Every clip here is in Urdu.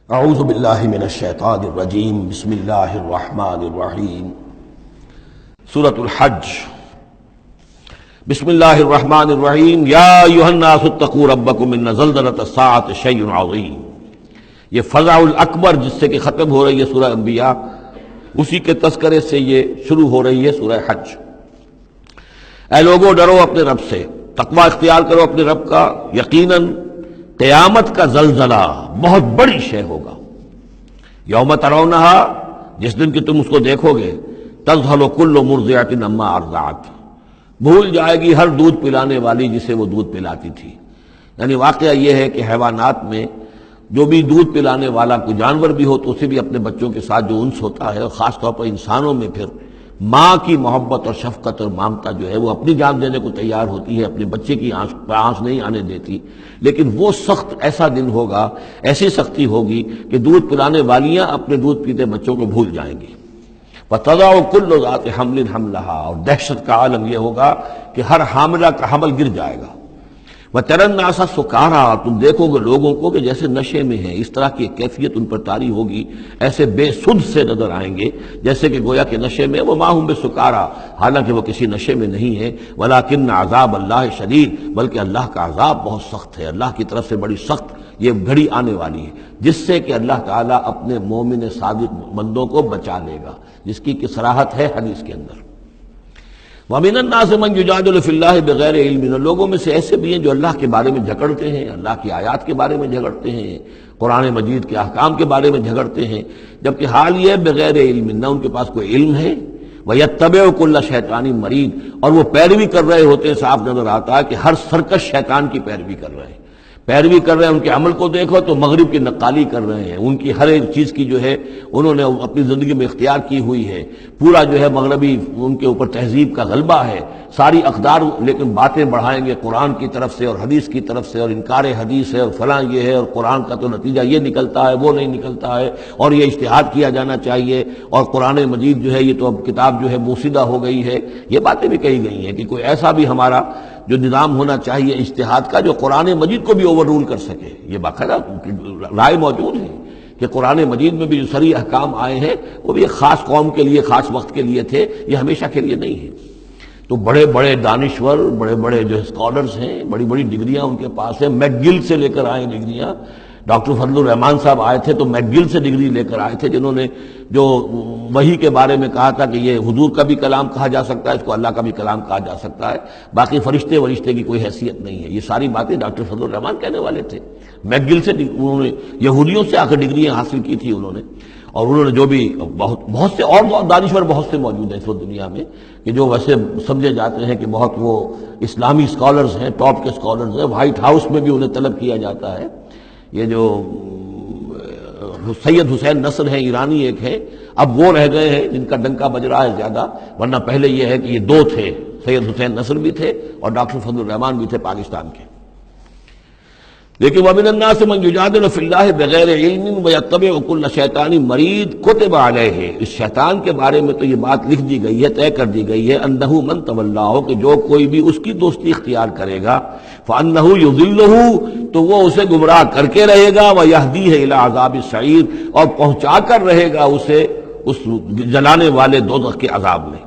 اعوذ باللہ من الشیطان الرجیم بسم اللہ الرحمن الرحیم سورۃ الحج بسم اللہ الرحمن الرحیم یا ایھا الناس اتقوا ربکم ان زلزلۃ الساعۃ شیء عظیم۔ یہ فزع الاکبر جس سے کہ ختم ہو رہی ہے سورہ انبیاء، اسی کے تذکرے سے یہ شروع ہو رہی ہے سورہ حج۔ اے لوگو ڈرو اپنے رب سے، تقوی اختیار کرو اپنے رب کا، یقیناً قیامت کا زلزلہ بہت بڑی شے ہوگا۔ یوم ترونہا، جس دن کہ تم اس کو دیکھو گے، تذہل کل مرضعۃ عما ارضعت، بھول جائے گی ہر دودھ پلانے والی جسے وہ دودھ پلاتی تھی۔ یعنی واقعہ یہ ہے کہ حیوانات میں جو بھی دودھ پلانے والا کوئی جانور بھی ہو تو اسے بھی اپنے بچوں کے ساتھ جو انس ہوتا ہے، اور خاص طور پر انسانوں میں پھر ماں کی محبت اور شفقت اور ممتا جو ہے وہ اپنی جان دینے کو تیار ہوتی ہے، اپنے بچے کی آنس نہیں آنے دیتی۔ لیکن وہ سخت ایسا دن ہوگا، ایسی سختی ہوگی کہ دودھ پلانے والیاں اپنے دودھ پیتے بچوں کو بھول جائیں گی۔ وَتَضَعُ كُلُّ ذَاتِ حَمْلٍ حَمْلَهَا، اور دہشت کا عالم یہ ہوگا کہ ہر حاملہ کا حمل گر جائے گا۔ وَتَرَى النَّاسَ سُكَارَىٰ، تم دیکھو گے لوگوں کو کہ جیسے نشے میں ہیں، اس طرح کی ایک کیفیت ان پر طاری ہوگی، ایسے بے سدھ سے نظر آئیں گے جیسے کہ گویا کہ نشے میں، وَمَا هُم بِسُكَارَىٰ، حالانکہ وہ کسی نشے میں نہیں ہے، وَلَٰكِنَّ عَذَابَ اللَّهِ شَدِيدٌ، بلکہ اللہ کا عذاب بہت سخت ہے، اللہ کی طرف سے بڑی سخت یہ گھڑی آنے والی ہے جس سے کہ اللہ تعالیٰ اپنے مومن صادق بندوں کو بچا لے گا، جس کی کہ صراحت ہے حدیث کے اندر۔ وَمِنَ النَّاسِ مَن يُجَادِلُ فِي اللَّهِ بِغَيْرِ عِلْمٍ، لوگوں میں سے ایسے بھی ہیں جو اللہ کے بارے میں جھگڑتے ہیں، اللہ کی آیات کے بارے میں جھگڑتے ہیں، قرآن مجید کے احکام کے بارے میں جھگڑتے ہیں، جبکہ حال یہ ہے بغیر علم، نہ ان کے پاس کوئی علم ہے، وَيَتَّبِعُ كُلَّ شَيْطَانٍ مَرِيدٍ، اور وہ پیروی کر رہے ہوتے ہیں، صاف نظر آتا ہے کہ ہر سرکش شیطان کی پیروی کر رہے ہیں، ان کے عمل کو دیکھو تو مغرب کی نقالی کر رہے ہیں، ان کی ہر ایک چیز کی جو ہے انہوں نے اپنی زندگی میں اختیار کی ہوئی ہے، پورا جو ہے مغربی ان کے اوپر تہذیب کا غلبہ ہے، ساری اقدار، لیکن باتیں بڑھائیں گے قرآن کی طرف سے اور حدیث کی طرف سے، اور انکار حدیث ہے اور فلاں یہ ہے، اور قرآن کا تو نتیجہ یہ نکلتا ہے وہ نہیں نکلتا ہے، اور یہ اجتہاد کیا جانا چاہیے، اور قرآن مجید جو ہے یہ تو اب کتاب جو ہے موسیدہ ہو گئی ہے، یہ باتیں بھی کہی گئی ہیں کہ کوئی ایسا بھی ہمارا جو نظام ہونا چاہیے اجتہاد کا جو قرآن مجید کو بھی اوور رول کر سکے۔ یہ باقاعدہ رائے موجود ہے کہ قرآن مجید میں بھی جو صریح احکام آئے ہیں وہ بھی ایک خاص قوم کے لیے، خاص وقت کے لیے تھے، یہ ہمیشہ کے لیے نہیں ہے۔ تو بڑے بڑے دانشور، بڑے بڑے جو اسکالرز ہیں، بڑی بڑی ڈگریاں ان کے پاس ہیں، میک گل سے لے کر آئے ڈگریاں۔ ڈاکٹر فضل الرحمان صاحب آئے تھے تو میک گل سے ڈگری لے کر آئے تھے، جنہوں نے جو وحی کے بارے میں کہا تھا کہ یہ حضور کا بھی کلام کہا جا سکتا ہے، اس کو اللہ کا بھی کلام کہا جا سکتا ہے، باقی فرشتے کی کوئی حیثیت نہیں ہے۔ یہ ساری باتیں ڈاکٹر فضل الرحمان کہنے والے تھے۔ میک گل سے انہوں نے یہودیوں سے آ کر ڈگریاں حاصل کی تھی انہوں نے، اور انہوں نے جو بھی بہت سے اور دانشور بہت سے موجود ہیں اس وقت دنیا میں کہ جو ویسے سمجھے جاتے ہیں کہ بہت وہ اسلامی اسکالرز ہیں، ٹاپ کے اسکالرز ہیں، وائٹ ہاؤس میں بھی انہیں طلب کیا جاتا ہے۔ یہ جو سید حسین نصر ہیں، ایرانی ایک ہیں، اب وہ رہ گئے ہیں جن کا ڈنکا بج رہا ہے زیادہ، ورنہ پہلے یہ ہے کہ یہ دو تھے، سید حسین نصر بھی تھے اور ڈاکٹر فضل الرحمان بھی تھے پاکستان کے۔ لیکن وَمِنَ النَّاسِ مَن يُجَادِلُ فِي اللَّهِ بِغَيْرِ عِلْمٍ وَيَتَّبِعُ كُلَّ شَيْطَانٍ مَرِيدٍ كُتِبَ عَلَيْهِ، اس شیطان کے بارے میں تو یہ بات لکھ دی گئی ہے، طے کر دی گئی ہے، أَنَّهُ مَن تَوَلَّاهُ، کہ جو کوئی بھی اس کی دوستی اختیار کرے گا، فَأَنَّهُ يُضِلُّهُ، تو وہ اسے گمراہ کر کے رہے گا، وَيَهْدِيهِ إِلَىٰ عَذَابِ السَّعِيرِ، اور پہنچا کر رہے گا اسے اس جلانے والے دوزخ کے عذاب میں۔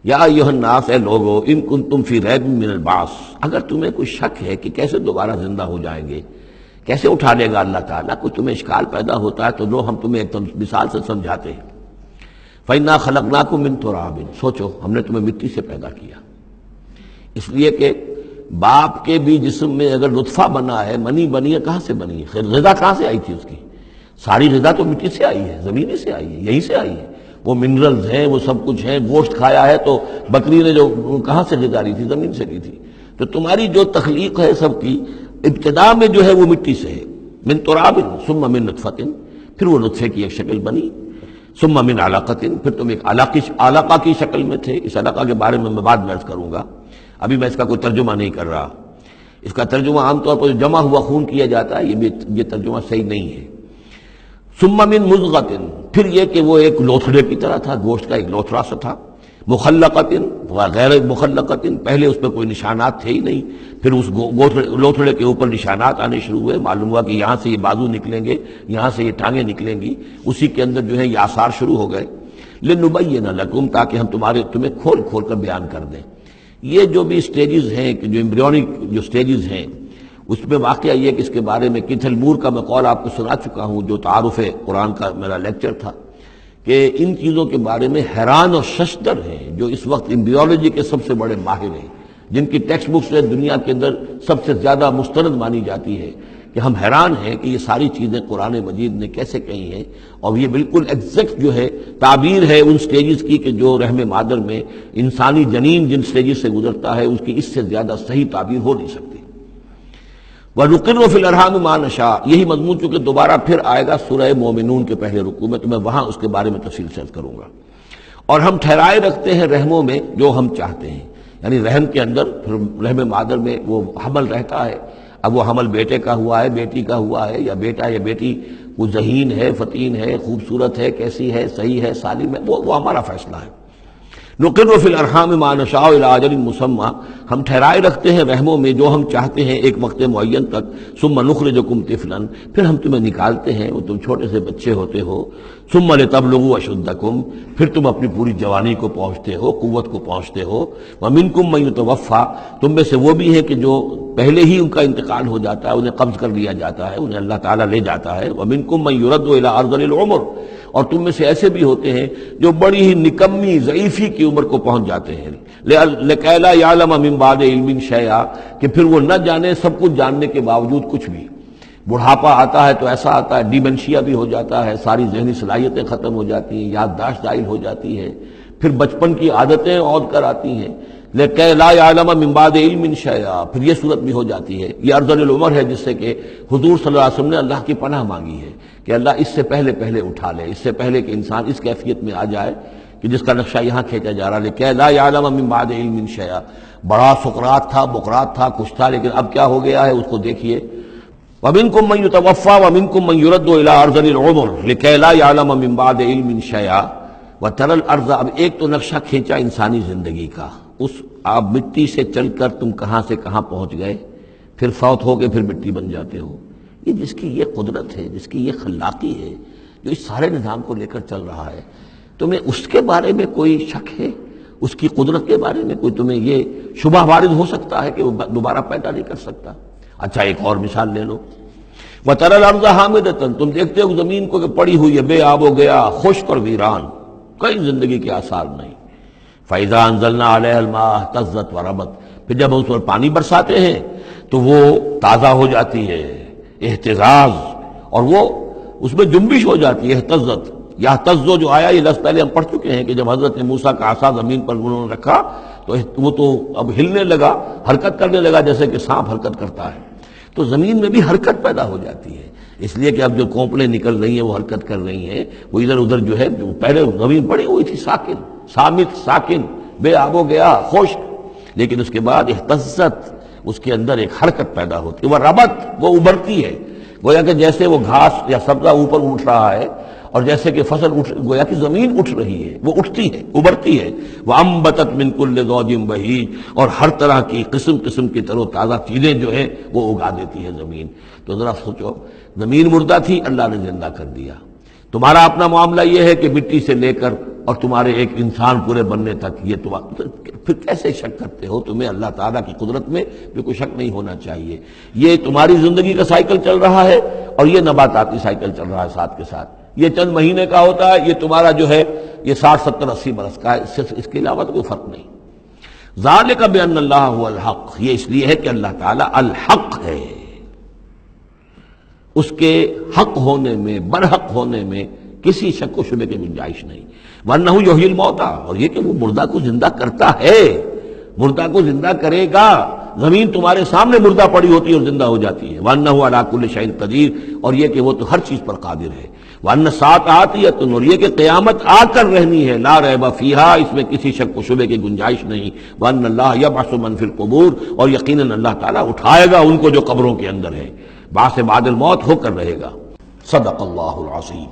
یا ایھا الناس، اے لوگو، ان کنتم فی ریب من البعث، اگر تمہیں کوئی شک ہے کہ کیسے دوبارہ زندہ ہو جائیں گے، کیسے اٹھا لے گا اللہ تعالیٰ، کوئی تمہیں اشکال پیدا ہوتا ہے تو لو ہم تمہیں ایک مثال سے سمجھاتے ہیں۔ فإنا خلقناکم من تراب، سوچو ہم نے تمہیں مٹی سے پیدا کیا، اس لیے کہ باپ کے بھی جسم میں اگر نطفہ بنا ہے، منی بنی ہے، کہاں سے بنی ہے؟ غذا کہاں سے آئی تھی اس کی؟ ساری غذا تو مٹی سے آئی ہے، زمین سے آئی ہے، یہیں سے آئی ہے، وہ منرلز ہیں، وہ سب کچھ ہیں، گوشت کھایا ہے تو بکری نے جو کہاں سے غذا لی تھی؟ زمین سے لی تھی۔ تو تمہاری جو تخلیق ہے سب کی ابتدا میں جو ہے وہ مٹی سے ہے، من تراب ثم من نطفۃ، پھر وہ نطفے کی ایک شکل بنی، ثم من علقۃ، پھر تم ایک علقہ کی شکل میں تھے۔ اس علقہ کے بارے میں بعد میں عرض کروں گا، ابھی میں اس کا کوئی ترجمہ نہیں کر رہا۔ اس کا ترجمہ عام طور پر جمع ہوا خون کیا جاتا ہے، یہ ترجمہ صحیح نہیں ہے۔ ثم من مضغۃ، پھر یہ کہ وہ ایک لوتھڑے کی طرح تھا، گوشت کا ایک لوتھڑا سا تھا، مخلقۃ و غیر مخلقۃ، پہلے اس پہ کوئی نشانات تھے ہی نہیں، پھر اس لوتھڑے کے اوپر نشانات آنے شروع ہوئے، معلوم ہوا کہ یہاں سے یہ بازو نکلیں گے، یہاں سے یہ ٹانگیں نکلیں گی، اسی کے اندر جو ہے یہ آثار شروع ہو گئے۔ لنبین لکم، تاکہ ہم تمہیں کھول کھول کر بیان کر دیں۔ یہ جو بھی سٹیجز ہیں، کہ جو ایمبریونک جو سٹیجز ہیں، اس میں واقعہ یہ کہ اس کے بارے میں کیتھل مور کا میں قول آپ کو سنا چکا ہوں، جو تعارف قرآن کا میرا لیکچر تھا، کہ ان چیزوں کے بارے میں حیران اور ششدر ہیں جو اس وقت ایمبریولوجی کے سب سے بڑے ماہر ہیں، جن کی ٹیکسٹ بکس دنیا کے اندر سب سے زیادہ مستند مانی جاتی ہے، کہ ہم حیران ہیں کہ یہ ساری چیزیں قرآن مجید نے کیسے کہی ہیں، اور یہ بالکل ایگزیکٹ جو ہے تعبیر ہے ان سٹیجز کی، کہ جو رحم مادر میں انسانی جنین جن سٹیجز سے گزرتا ہے اس کی اس سے زیادہ صحیح تعبیر ہو نہیں سکتی۔ وَنُقِرُّ فِي الْأَرْحَامِ مَا نَشَاءُ، یہی مضمون چونکہ دوبارہ پھر آئے گا سورہ مومنون کے پہلے رکوع میں، تو میں وہاں اس کے بارے میں تفصیل سے کروں گا۔ اور ہم ٹھہرائے رکھتے ہیں رحموں میں جو ہم چاہتے ہیں، یعنی رحم کے اندر، پھر رحم مادر میں وہ حمل رہتا ہے، اب وہ حمل بیٹے کا ہوا ہے، بیٹی کا ہوا ہے، یا بیٹا یا بیٹی وہ ذہین ہے، فتین ہے، خوبصورت ہے، کیسی ہے، صحیح ہے، سالم ہے، وہ ہمارا فیصلہ ہے۔ نقر فی الارحام ما نشاء الی اجل مسمى، ہم ٹھہرائے رکھتے ہیں رحموں میں جو ہم چاہتے ہیں ایک وقت معین تک، ثم نخرجکم طفلا، پھر ہم تمہیں نکالتے ہیں، وہ تم چھوٹے سے بچے ہوتے ہو، ثم لتبلغوا اشدکم، پھر تم اپنی پوری جوانی کو پہنچتے ہو، قوت کو پہنچتے ہو، ومنکم من یتوفى، تم میں سے وہ بھی ہیں کہ جو پہلے ہی ان کا انتقال ہو جاتا ہے، انہیں قبض کر لیا جاتا ہے، انہیں اللہ تعالیٰ لے جاتا ہے، ومنکم من یرد الی ارذل العمر، اور تم میں سے ایسے بھی ہوتے ہیں جو بڑی ہی نکمی ضعیفی کی عمر کو پہنچ جاتے ہیں، لِكَيْ لَا يَعْلَمَ مِن بَعْدِ عِلْمٍ شَيْئًا، کہ پھر وہ نہ جانے سب کچھ جاننے کے باوجود کچھ بھی۔ بڑھاپا آتا ہے تو ایسا آتا ہے، ڈیمنشیا بھی ہو جاتا ہے، ساری ذہنی صلاحیتیں ختم ہو جاتی ہیں، یادداشت زائل ہو جاتی ہے، پھر بچپن کی عادتیں عود کر آتی ہیں، لِكَيْ لَا يَعْلَمَ مِن بَعْدِ عِلْمٍ شَيْئًا، پھر یہ صورت بھی ہو جاتی ہے۔ یہ ارذل العمر ہے جس سے کہ حضور صلی اللہ علیہ وسلم نے اللہ کی پناہ مانگی ہے کہ اللہ اس سے پہلے اٹھا لے، اس سے پہلے کہ انسان اس کیفیت میں آ جائے کہ جس کا نقشہ یہاں کھینچا جا رہا ہے، لِكَيْ لَا يَعْلَمَ مِن بَعْدِ عِلْمٍ شَيْئًا۔ بڑا سقراط تھا، بقراط تھا، کچھ تھا، لیکن اب کیا ہو گیا ہے اس کو دیکھیے۔ وَمِنكُم مَّن يُتَوَفَّى وَمِنكُم مَّن يُرَدُّ إِلَىٰ أَرْذَلِ الْعُمُرِ لِكَيْ لَا يَعْلَمَ مِن بَعْدِ عِلْمٍ شَيْئًا وَتَرَى الْأَرْضَ، اب ایک تو نقشہ کھینچا انسانی زندگی کا، اس آپ مٹی سے چل کر تم کہاں سے کہاں پہنچ گئے، پھر فوت ہو کے پھر مٹی بن جاتے ہو۔ یہ جس کی یہ قدرت ہے، جس کی یہ خلاقی ہے، جو اس سارے نظام کو لے کر چل رہا ہے، تمہیں اس کے بارے میں کوئی شک ہے؟ اس کی قدرت کے بارے میں کوئی تمہیں یہ شبہ وارد ہو سکتا ہے کہ وہ دوبارہ پیدا نہیں کر سکتا؟ اچھا ایک اور مثال لے لو، وَتَرَى الْأَرْضَ حَامِدَةً، تم دیکھتے ہو زمین کو کہ پڑی ہوئی ہے، بے آب و گیا، خشک اور ویران، کئی زندگی کے آثار نہیں۔ فَإِذَا أَنزَلْنَا عَلَيْهَا الْمَاءَ اهْتَزَّتْ وَرَبَتْ، پھر جب ہم اس پر پانی برساتے ہیں تو وہ تازہ ہو جاتی ہے، اہتزاز، اور وہ اس میں جنبش ہو جاتی ہے، اہتزت۔ یہتزو جو آیا یہ لفظ پہلے ہم پڑھ چکے ہیں کہ جب حضرت موسیٰ کا عصا زمین پر انہوں نے رکھا تو وہ تو اب ہلنے لگا، حرکت کرنے لگا، جیسے کہ سانپ حرکت کرتا ہے۔ تو زمین میں بھی حرکت پیدا ہو جاتی ہے، اس لیے کہ اب جو کونپلیں نکل رہی ہیں وہ حرکت کر رہی ہیں، وہ ادھر ادھر جو ہے، پہلے زمین پڑی ہوئی تھی ساکن، صامت، ساکن، بے آب و گیا، خشک، لیکن اس کے بعد اہتزت، اس کے اندر ایک حرکت پیدا ہوتی ہے، وہ ربت، وہ ابھرتی ہے، گویا کہ جیسے وہ گھاس یا سبزہ اوپر اٹھ رہا ہے، اور جیسے کہ فصل گویا کہ زمین اٹھ رہی ہے، وہ اٹھتی ہے، ابھرتی ہے۔ وَأَنبَتَتْ مِن كُلِّ زَوْجٍ بَهِيجٍ، اور ہر طرح کی قسم کی تر و تازہ چیزیں جو ہیں وہ اگا دیتی ہے زمین۔ تو ذرا سوچو، زمین مردہ تھی، اللہ نے زندہ کر دیا۔ تمہارا اپنا معاملہ یہ ہے کہ مٹی سے لے کر اور تمہارے ایک انسان پورے بننے تک، یہ پھر کیسے شک کرتے ہو؟ تمہیں اللہ تعالیٰ کی قدرت میں بھی کوئی شک نہیں ہونا چاہیے۔ یہ تمہاری زندگی کا سائیکل چل رہا ہے اور یہ نباتاتی سائیکل چل رہا ہے ساتھ کے ساتھ، یہ چند مہینے کا ہوتا ہے، یہ تمہارا جو ہے یہ 60 70 80 برس کا ہے، اس کے علاوہ تو کوئی فرق نہیں۔ ذالک بأن اللہ هو الحق، یہ اس لیے ہے کہ اللہ تعالیٰ الحق ہے، اس کے حق ہونے میں، برحق ہونے میں کسی شک و شبے کی گنجائش نہیں۔ وَأَنَّهُ يُحْيِي الْمَوْتَىٰ، اور یہ کہ وہ مردہ کو زندہ کرتا ہے، مردہ کو زندہ کرے گا۔ زمین تمہارے سامنے مردہ پڑی ہوتی ہے اور زندہ ہو جاتی ہے۔ وَأَنَّهُ عَلَىٰ كُلِّ شَيْءٍ قَدِيرٌ، اور یہ کہ وہ تو ہر چیز پر قادر ہے۔ وَأَنَّ السَّاعَةَ آتِيَةٌ، اور یہ کہ قیامت آ کر رہنی ہے، لا ریب فیہا، اس میں کسی شک و شبے کی گنجائش نہیں۔ وَأَنَّ اللَّهَ يَبْعَثُ مَن فِي الْقُبُورِ، اور یقیناً اللہ تعالیٰ اٹھائے گا ان کو جو قبروں کے اندر ہے، بعث بعد الموت ہو کر رہے گا۔ صدق اللہ العظیم۔